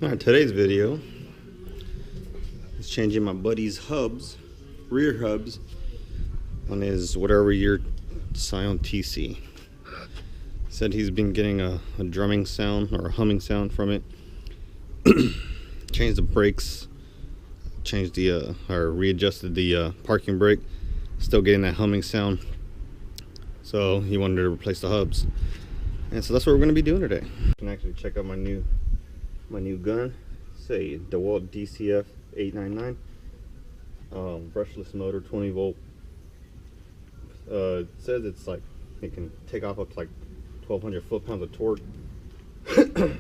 Alright, today's video is changing my buddy's hubs, rear hubs, on his whatever year Scion TC. Said he's been getting a drumming sound or a humming sound from it. Changed the brakes, changed the or readjusted the parking brake, still getting that humming sound. So he wanted to replace the hubs, and so that's what we're going to be doing today. You can actually check out my new gun. Say DeWalt DCF 899, brushless motor, 20 volt. It says it's like it can take off up to like 1,200 foot-pounds of torque. I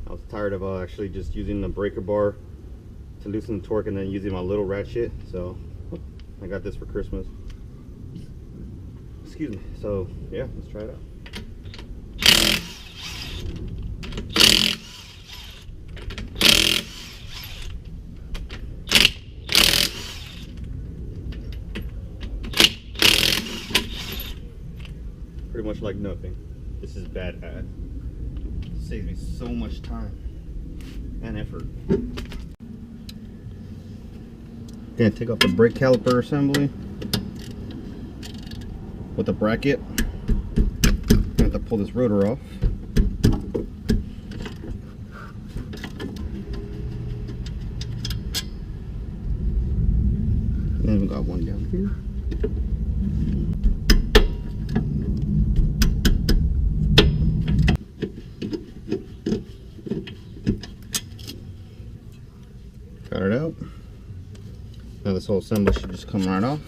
was tired of actually just using the breaker bar to loosen the torque and then using my little ratchet, so I got this for Christmas. Excuse me. So yeah, let's try it out. Pretty much like nothing. This is badass. Saves me so much time and effort. Gonna take off the brake caliper assembly with the bracket. Gonna have to pull this rotor off. And then we got one down here. Got it out. Now this whole assembly should just come right off.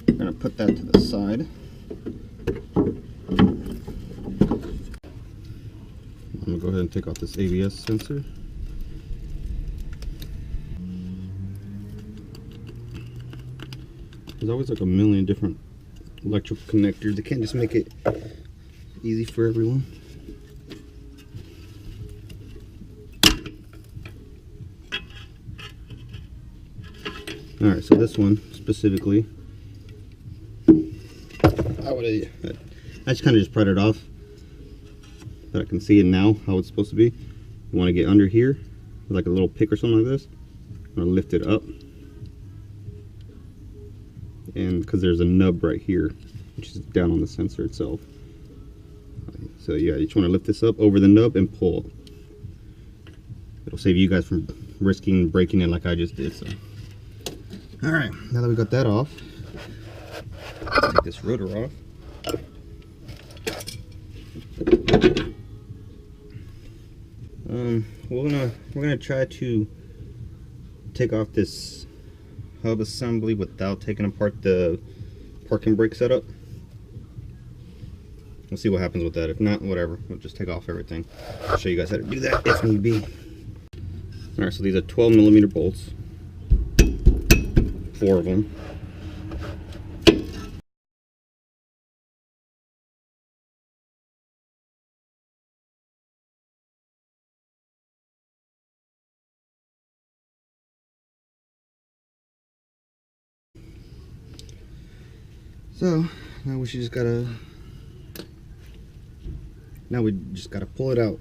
I'm gonna put that to the side. I'm gonna go ahead and take off this ABS sensor. There's always like a million different electrical connectors. They can't just make it easy for everyone. Alright, so this one specifically, I just kind of just pried it off, but I can see it now how it's supposed to be. You want to get under here with like a little pick or something like this. I'm going to lift it up, and because there's a nub right here which is down on the sensor itself. So yeah, you just want to lift this up over the nub and pull. It'll save you guys from risking breaking it like I just did. So alright, now that we got that off, take this rotor off. We're gonna try to take off this hub assembly without taking apart the parking brake setup. We'll see what happens with that. If not, whatever. We'll just take off everything. I'll show you guys how to do that if need be. Alright, so these are 12mm bolts. 4 of them. So now we just gotta pull it out.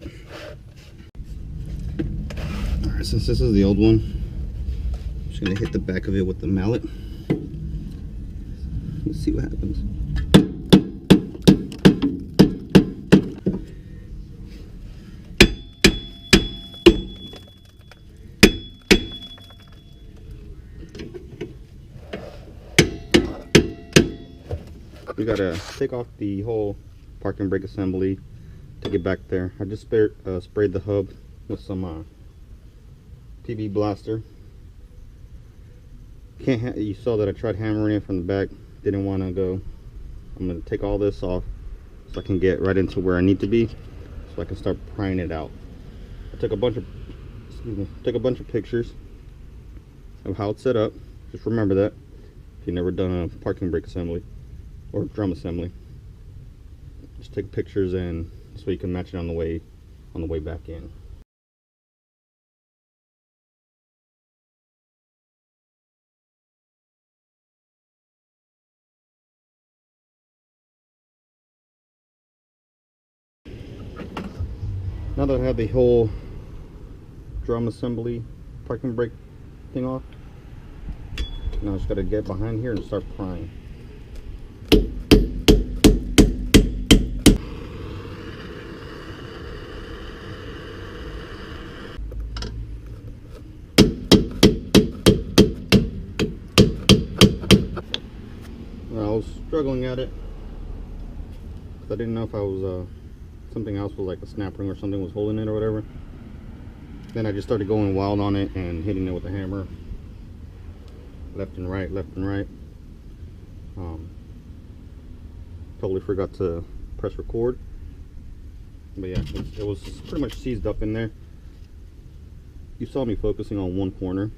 Alright, since this is the old one, I'm just gonna hit the back of it with the mallet. Let's see what happens. We gotta take off the whole parking brake assembly to get back there. I just sprayed the hub with some PB blaster. You saw that I tried hammering it from the back. Didn't want to go. I'm gonna take all this off so I can get right into where I need to be, so I can start prying it out. I took a bunch of pictures of how it's set up. Just remember that if you've never done a parking brake assembly or drum assembly, just take pictures and so you can match it on the way back in. Now that I have the whole drum assembly parking brake thing off, now I just gotta get behind here and start prying. I was struggling at it because I didn't know if I was something else was like a snap ring or something was holding it or whatever. Then I just started going wild on it and hitting it with a hammer, left and right, left and right. Totally forgot to press record, but yeah, it was pretty much seized up in there. You saw me focusing on one corner,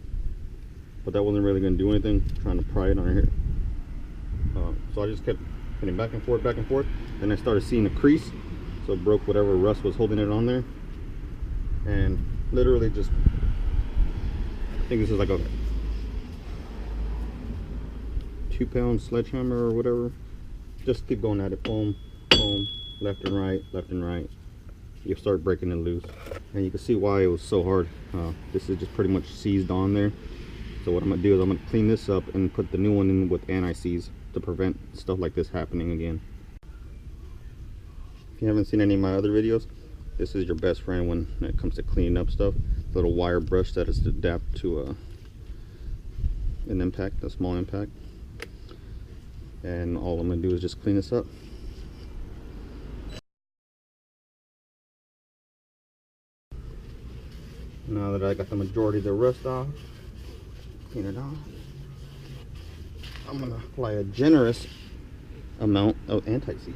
but that wasn't really going to do anything, trying to pry it on here. So I just kept hitting back and forth, back and forth. Then I started seeing a crease, so it broke whatever rust was holding it on there. And literally just, I think this is like a 2-pound sledgehammer or whatever. Just keep going at it, boom, boom, left and right, left and right. You start breaking it loose. And you can see why it was so hard. This is just pretty much seized on there. So what I'm gonna do is I'm gonna clean this up and put the new one in with anti-seize to prevent stuff like this happening again. If you haven't seen any of my other videos, this is your best friend when it comes to cleaning up stuff. The little wire brush that is adapted to an impact, a small impact. And all I'm gonna do is just clean this up. Now that I got the majority of the rust off, clean it off, I'm gonna apply a generous amount of anti-seize.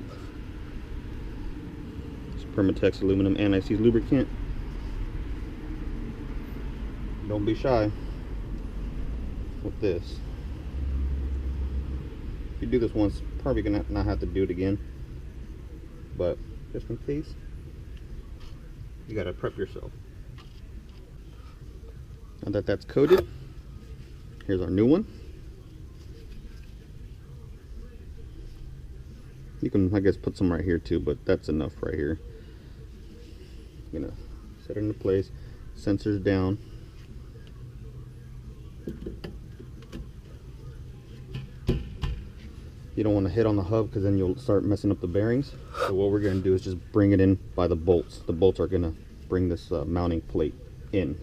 It's Permatex aluminum anti-seize lubricant. Don't be shy with this. If you do this once, probably gonna not have to do it again, but just in case, you gotta prep yourself. Now that that's coated, here's our new one. You can, I guess, put some right here too, but that's enough right here. I'm gonna set it into place, sensors down. You don't want to hit on the hub because then you'll start messing up the bearings. So what we're going to do is just bring it in by the bolts. The bolts are going to bring this mounting plate in.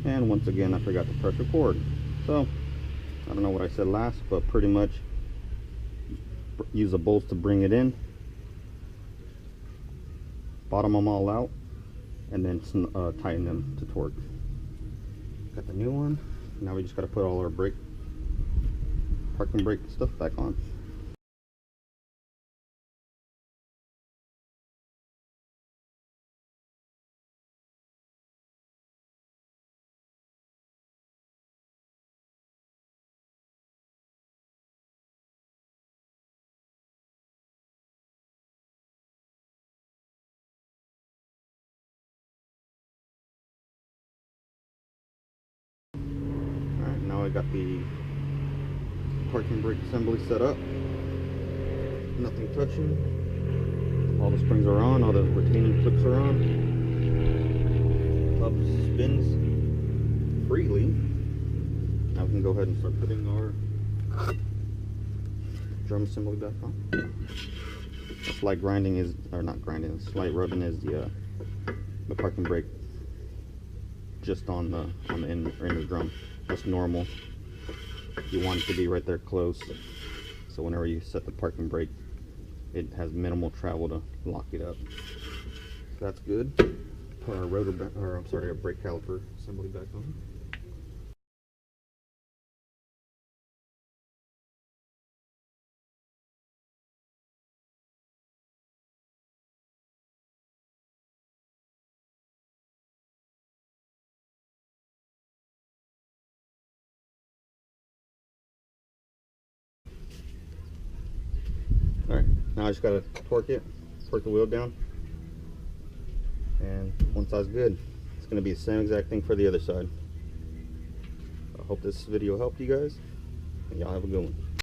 And once again, I forgot to press record. So I don't know what I said last, but pretty much use the bolts to bring it in, bottom them all out, and then tighten them to torque. Got the new one. Now we just got to put all our parking brake stuff back on. Alright, now I got the parking brake assembly set up. Nothing touching. All the springs are on, all the retaining clips are on. Hub spins freely. Now we can go ahead and start putting our drum assembly back on. Slight grinding is, or not grinding, slight rubbing is the parking brake just on the end of the drum. That's normal. You want it to be right there close, so whenever you set the parking brake, it has minimal travel to lock it up. So that's good. Put our rotor back, or I'm sorry, our brake caliper assembly back on. Alright, now I just gotta torque the wheel down, and one side's good. It's gonna be the same exact thing for the other side. I hope this video helped you guys, and y'all have a good one.